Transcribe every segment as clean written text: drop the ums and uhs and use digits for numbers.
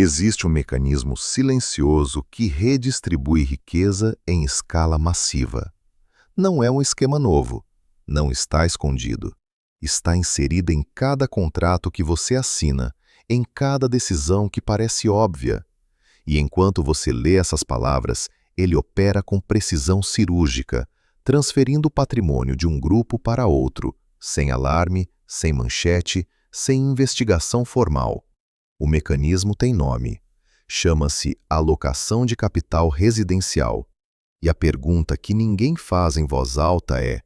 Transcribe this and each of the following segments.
Existe um mecanismo silencioso que redistribui riqueza em escala massiva. Não é um esquema novo, não está escondido. Está inserido em cada contrato que você assina, em cada decisão que parece óbvia. E enquanto você lê essas palavras, ele opera com precisão cirúrgica, transferindo o patrimônio de um grupo para outro, sem alarme, sem manchete, sem investigação formal. O mecanismo tem nome. Chama-se alocação de capital residencial. E a pergunta que ninguém faz em voz alta é: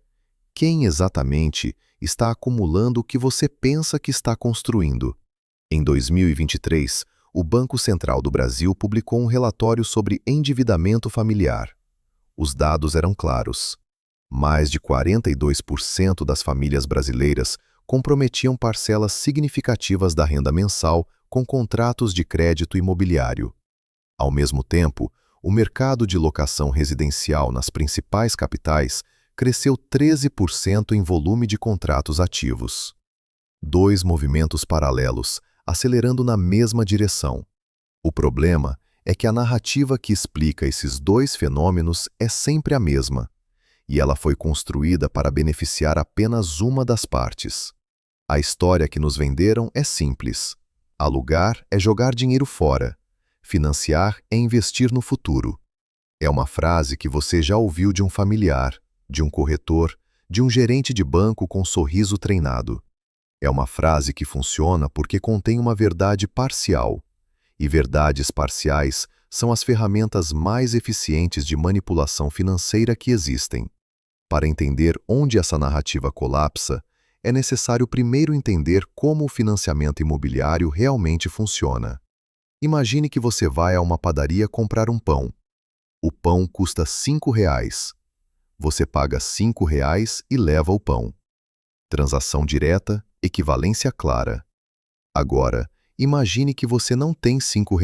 quem exatamente está acumulando o que você pensa que está construindo? Em 2023, o Banco Central do Brasil publicou um relatório sobre endividamento familiar. Os dados eram claros. Mais de 42% das famílias brasileiras comprometiam parcelas significativas da renda mensal com contratos de crédito imobiliário. Ao mesmo tempo, o mercado de locação residencial nas principais capitais cresceu 13% em volume de contratos ativos. Dois movimentos paralelos, acelerando na mesma direção. O problema é que a narrativa que explica esses dois fenômenos é sempre a mesma, e ela foi construída para beneficiar apenas uma das partes. A história que nos venderam é simples. Alugar é jogar dinheiro fora. Financiar é investir no futuro. É uma frase que você já ouviu de um familiar, de um corretor, de um gerente de banco com sorriso treinado. É uma frase que funciona porque contém uma verdade parcial. E verdades parciais são as ferramentas mais eficientes de manipulação financeira que existem. Para entender onde essa narrativa colapsa, é necessário primeiro entender como o financiamento imobiliário realmente funciona. Imagine que você vai a uma padaria comprar um pão. O pão custa R$ 5. Você paga R$ 5 e leva o pão. Transação direta, equivalência clara. Agora, imagine que você não tem R$ 5.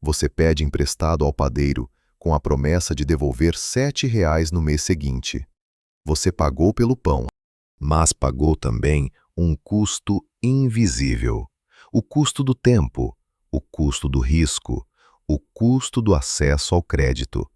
Você pede emprestado ao padeiro com a promessa de devolver R$ 7 no mês seguinte. Você pagou pelo pão, mas pagou também um custo invisível. O custo do tempo, o custo do risco, o custo do acesso ao crédito.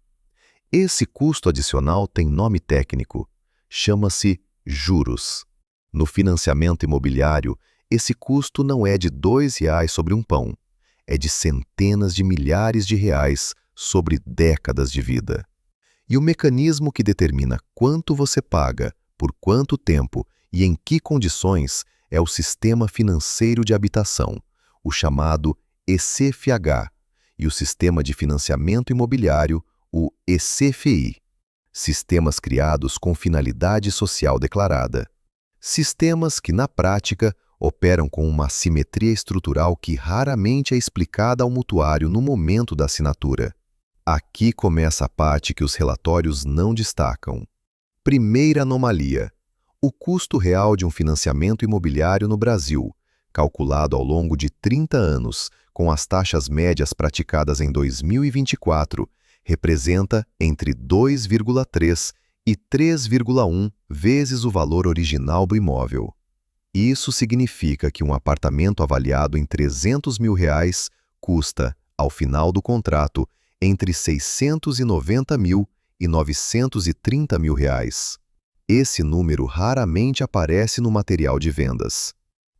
Esse custo adicional tem nome técnico. Chama-se juros. No financiamento imobiliário, esse custo não é de R$ 2 sobre um pão. É de centenas de milhares de reais sobre décadas de vida. E o mecanismo que determina quanto você paga, por quanto tempo e em que condições é o Sistema Financeiro de Habitação, o chamado ECFH, e o Sistema de Financiamento Imobiliário, o ECFI. Sistemas criados com finalidade social declarada. Sistemas que, na prática, operam com uma assimetria estrutural que raramente é explicada ao mutuário no momento da assinatura. Aqui começa a parte que os relatórios não destacam. Primeira anomalia: o custo real de um financiamento imobiliário no Brasil, calculado ao longo de 30 anos, com as taxas médias praticadas em 2024, representa entre 2,3 e 3,1 vezes o valor original do imóvel. Isso significa que um apartamento avaliado em R$ 300 mil custa, ao final do contrato, entre R$ 690 mil e R$ 930 mil. Esse número raramente aparece no material de vendas.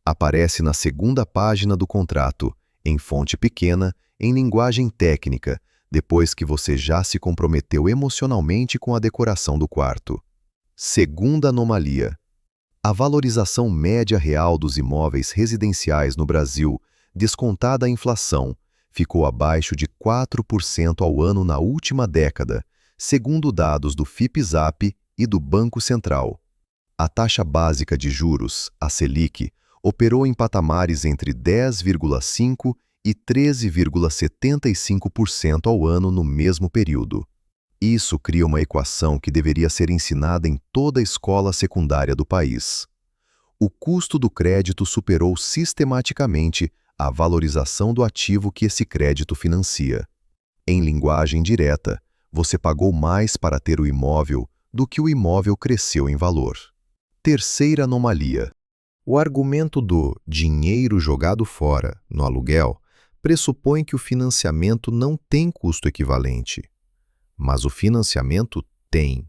Aparece na segunda página do contrato, em fonte pequena, em linguagem técnica, depois que você já se comprometeu emocionalmente com a decoração do quarto. Segunda anomalia: a valorização média real dos imóveis residenciais no Brasil, descontada a inflação, ficou abaixo de 4% ao ano na última década, segundo dados do FIPZAP e do Banco Central. A taxa básica de juros, a Selic, operou em patamares entre 10,5% e 13,75% ao ano no mesmo período. Isso cria uma equação que deveria ser ensinada em toda a escola secundária do país. O custo do crédito superou sistematicamente a valorização do ativo que esse crédito financia. Em linguagem direta, você pagou mais para ter o imóvel do que o imóvel cresceu em valor. Terceira anomalia: o argumento do dinheiro jogado fora no aluguel pressupõe que o financiamento não tem custo equivalente. Mas o financiamento tem.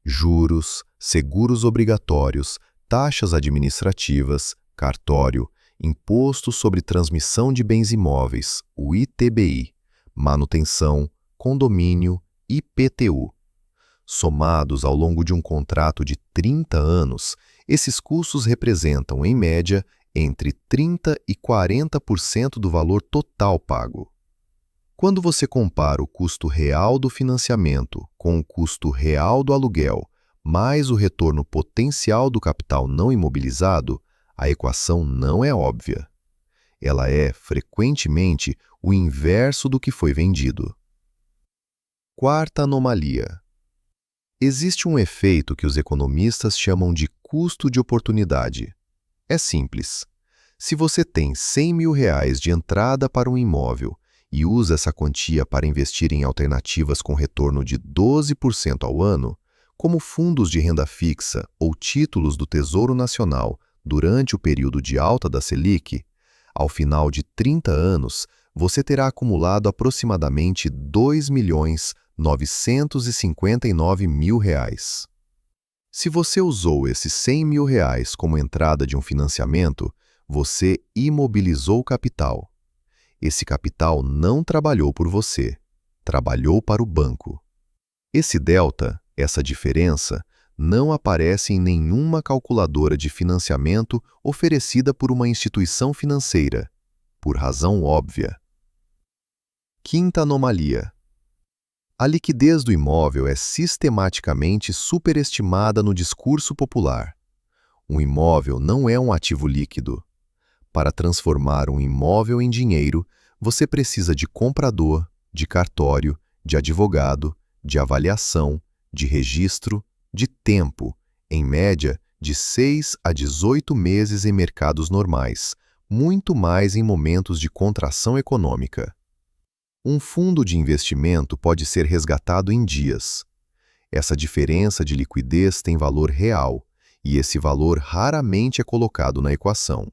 Juros, seguros obrigatórios, taxas administrativas, cartório, Imposto sobre Transmissão de Bens Imóveis, o ITBI, manutenção, condomínio, IPTU. Somados ao longo de um contrato de 30 anos, esses custos representam, em média, entre 30% e 40% do valor total pago. Quando você compara o custo real do financiamento com o custo real do aluguel, mais o retorno potencial do capital não imobilizado, a equação não é óbvia. Ela é, frequentemente, o inverso do que foi vendido. Quarta anomalia. Existe um efeito que os economistas chamam de custo de oportunidade. É simples. Se você tem R$100.000 de entrada para um imóvel e usa essa quantia para investir em alternativas com retorno de 12% ao ano, como fundos de renda fixa ou títulos do Tesouro Nacional durante o período de alta da Selic, ao final de 30 anos, você terá acumulado aproximadamente R$2.959.000. Se você usou esses R$100.000 como entrada de um financiamento, você imobilizou o capital. Esse capital não trabalhou por você, trabalhou para o banco. Esse delta, essa diferença, não aparece em nenhuma calculadora de financiamento oferecida por uma instituição financeira, por razão óbvia. Quinta anomalia. A liquidez do imóvel é sistematicamente superestimada no discurso popular. Um imóvel não é um ativo líquido. Para transformar um imóvel em dinheiro, você precisa de comprador, de cartório, de advogado, de avaliação, de registro, de tempo, em média de 6 a 18 meses em mercados normais, muito mais em momentos de contração econômica. Um fundo de investimento pode ser resgatado em dias. Essa diferença de liquidez tem valor real, e esse valor raramente é colocado na equação.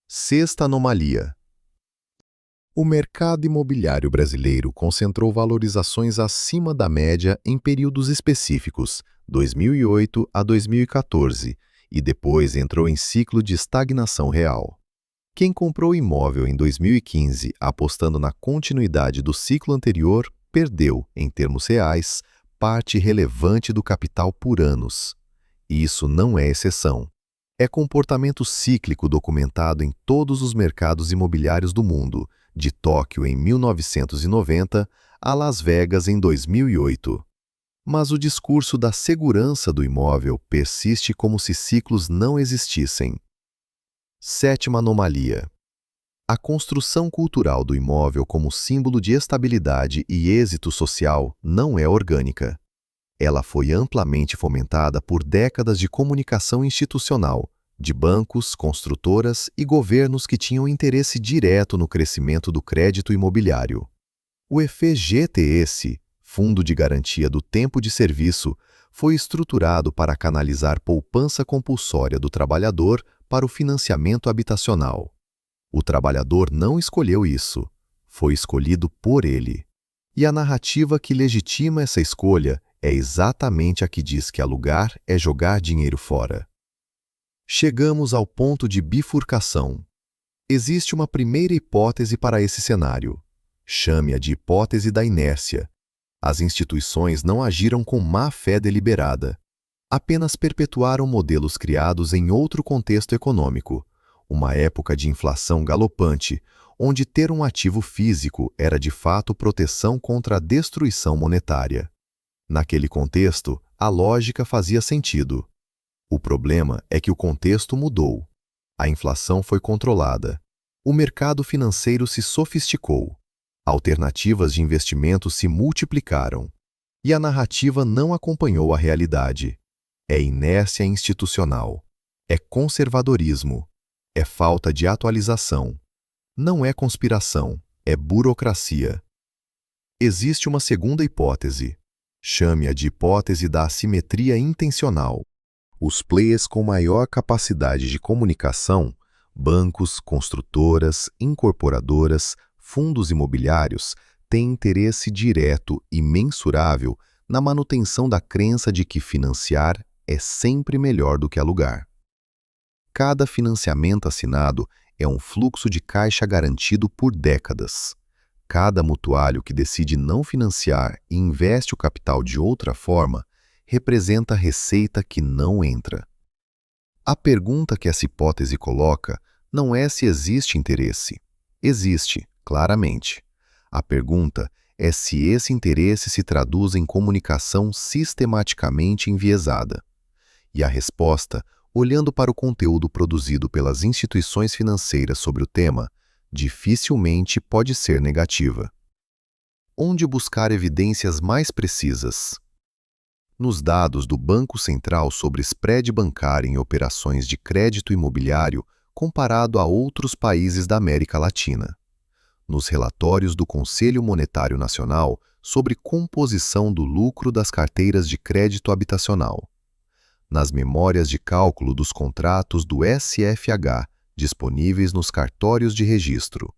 Sexta anomalia. O mercado imobiliário brasileiro concentrou valorizações acima da média em períodos específicos, 2008 a 2014, e depois entrou em ciclo de estagnação real. Quem comprou imóvel em 2015 apostando na continuidade do ciclo anterior perdeu, em termos reais, parte relevante do capital por anos. E isso não é exceção. É comportamento cíclico documentado em todos os mercados imobiliários do mundo, de Tóquio em 1990 a Las Vegas em 2008. Mas o discurso da segurança do imóvel persiste como se ciclos não existissem. Sétima anomalia. A construção cultural do imóvel como símbolo de estabilidade e êxito social não é orgânica. Ela foi amplamente fomentada por décadas de comunicação institucional, de bancos, construtoras e governos que tinham interesse direto no crescimento do crédito imobiliário. O FGTS, Fundo de Garantia do Tempo de Serviço, foi estruturado para canalizar poupança compulsória do trabalhador para o financiamento habitacional. O trabalhador não escolheu isso, foi escolhido por ele. E a narrativa que legitima essa escolha é exatamente a que diz que alugar é jogar dinheiro fora. Chegamos ao ponto de bifurcação. Existe uma primeira hipótese para esse cenário. Chame-a de hipótese da inércia. As instituições não agiram com má-fé deliberada. Apenas perpetuaram modelos criados em outro contexto econômico, uma época de inflação galopante, onde ter um ativo físico era de fato proteção contra a destruição monetária. Naquele contexto, a lógica fazia sentido. O problema é que o contexto mudou. A inflação foi controlada. O mercado financeiro se sofisticou. Alternativas de investimento se multiplicaram. E a narrativa não acompanhou a realidade. É inércia institucional. É conservadorismo. É falta de atualização. Não é conspiração, é burocracia. Existe uma segunda hipótese. Chame-a de hipótese da assimetria intencional. Os players com maior capacidade de comunicação Bancos, construtoras, incorporadoras, fundos imobiliários têm interesse direto e mensurável na manutenção da crença de que financiar é sempre melhor do que alugar. Cada financiamento assinado é um fluxo de caixa garantido por décadas. Cada mutuário que decide não financiar e investe o capital de outra forma representa receita que não entra. A pergunta que essa hipótese coloca não é se existe interesse. Existe, claramente. A pergunta é se esse interesse se traduz em comunicação sistematicamente enviesada. E a resposta, olhando para o conteúdo produzido pelas instituições financeiras sobre o tema, dificilmente pode ser negativa. Onde buscar evidências mais precisas? Nos dados do Banco Central sobre spread bancário em operações de crédito imobiliário comparado a outros países da América Latina. Nos relatórios do Conselho Monetário Nacional sobre composição do lucro das carteiras de crédito habitacional. Nas memórias de cálculo dos contratos do SFH, disponíveis nos cartórios de registro.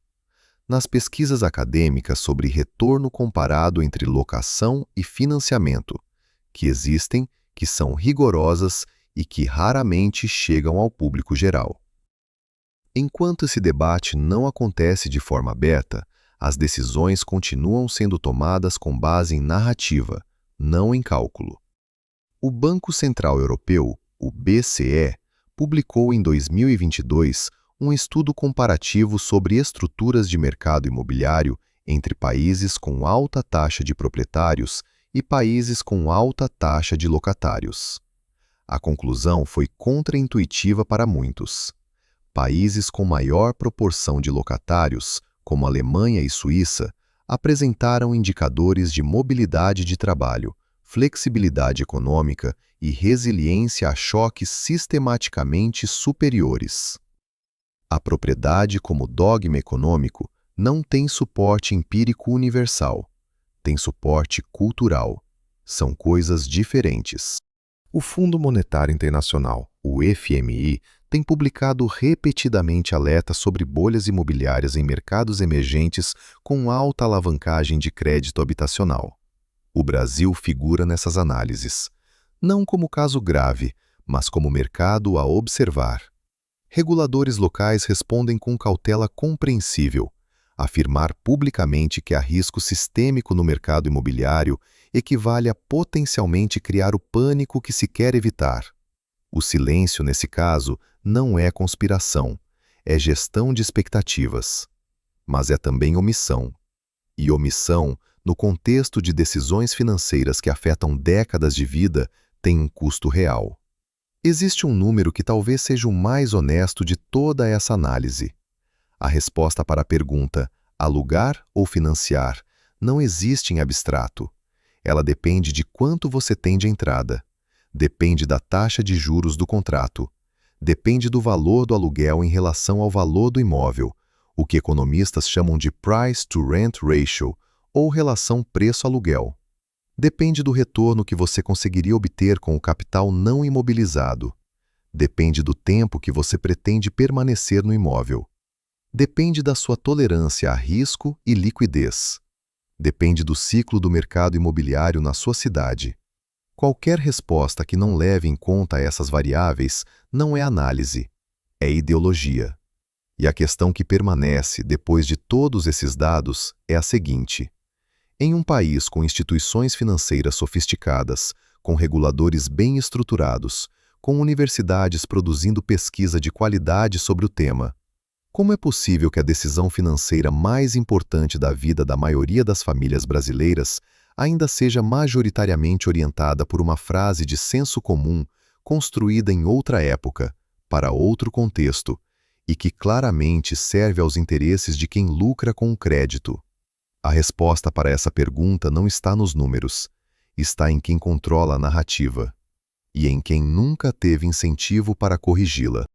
Nas pesquisas acadêmicas sobre retorno comparado entre locação e financiamento, que existem, que são rigorosas e que raramente chegam ao público geral. Enquanto esse debate não acontece de forma aberta, as decisões continuam sendo tomadas com base em narrativa, não em cálculo. O Banco Central Europeu, o BCE, publicou em 2022 um estudo comparativo sobre estruturas de mercado imobiliário entre países com alta taxa de proprietários e países com alta taxa de locatários. A conclusão foi contraintuitiva para muitos. Países com maior proporção de locatários, como Alemanha e Suíça, apresentaram indicadores de mobilidade de trabalho, flexibilidade econômica e resiliência a choques sistematicamente superiores. A propriedade como dogma econômico não tem suporte empírico universal, tem suporte cultural. São coisas diferentes. O Fundo Monetário Internacional, o FMI, tem publicado repetidamente alertas sobre bolhas imobiliárias em mercados emergentes com alta alavancagem de crédito habitacional. O Brasil figura nessas análises, não como caso grave, mas como mercado a observar. Reguladores locais respondem com cautela compreensível. Afirmar publicamente que há risco sistêmico no mercado imobiliário equivale a potencialmente criar o pânico que se quer evitar. O silêncio, nesse caso, não é conspiração, é gestão de expectativas. Mas é também omissão. E omissão, no contexto de decisões financeiras que afetam décadas de vida, tem um custo real. Existe um número que talvez seja o mais honesto de toda essa análise. A resposta para a pergunta, alugar ou financiar, não existe em abstrato. Ela depende de quanto você tem de entrada. Depende da taxa de juros do contrato. Depende do valor do aluguel em relação ao valor do imóvel, o que economistas chamam de price-to-rent ratio, ou relação preço-aluguel. Depende do retorno que você conseguiria obter com o capital não imobilizado. Depende do tempo que você pretende permanecer no imóvel. Depende da sua tolerância a risco e liquidez. Depende do ciclo do mercado imobiliário na sua cidade. Qualquer resposta que não leve em conta essas variáveis não é análise, é ideologia. E a questão que permanece depois de todos esses dados é a seguinte: em um país com instituições financeiras sofisticadas, com reguladores bem estruturados, com universidades produzindo pesquisa de qualidade sobre o tema, como é possível que a decisão financeira mais importante da vida da maioria das famílias brasileiras ainda seja majoritariamente orientada por uma frase de senso comum construída em outra época, para outro contexto, e que claramente serve aos interesses de quem lucra com o crédito? A resposta para essa pergunta não está nos números, está em quem controla a narrativa e em quem nunca teve incentivo para corrigi-la.